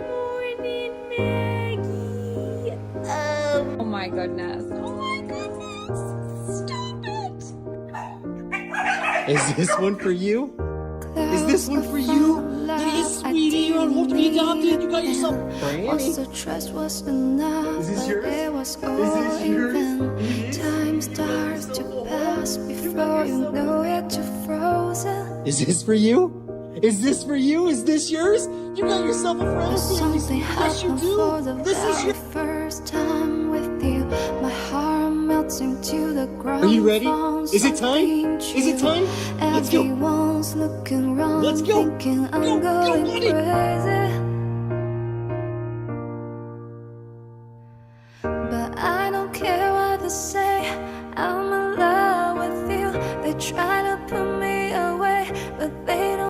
morning, Maggie. Oh my goodness. Oh my goodness. Stop it. Is this one for you? Is this one for you? It is, sweetie. You're on hold to be adopted. You got yourself a Franny. Was enough, Is this yours? it was Is this yours? Time starts to pass before you know it, you're frozen. Is this for you? Is this for you? Is this yours? You got yourself a friend. Something Yes, you happened for the do. This is very your. first time with you. My heart melting to the ground. Are you ready? Found Is it time? something Is it time? true. Let's go. Everyone's looking around, Let's go. thinking I'm Go, going buddy. crazy.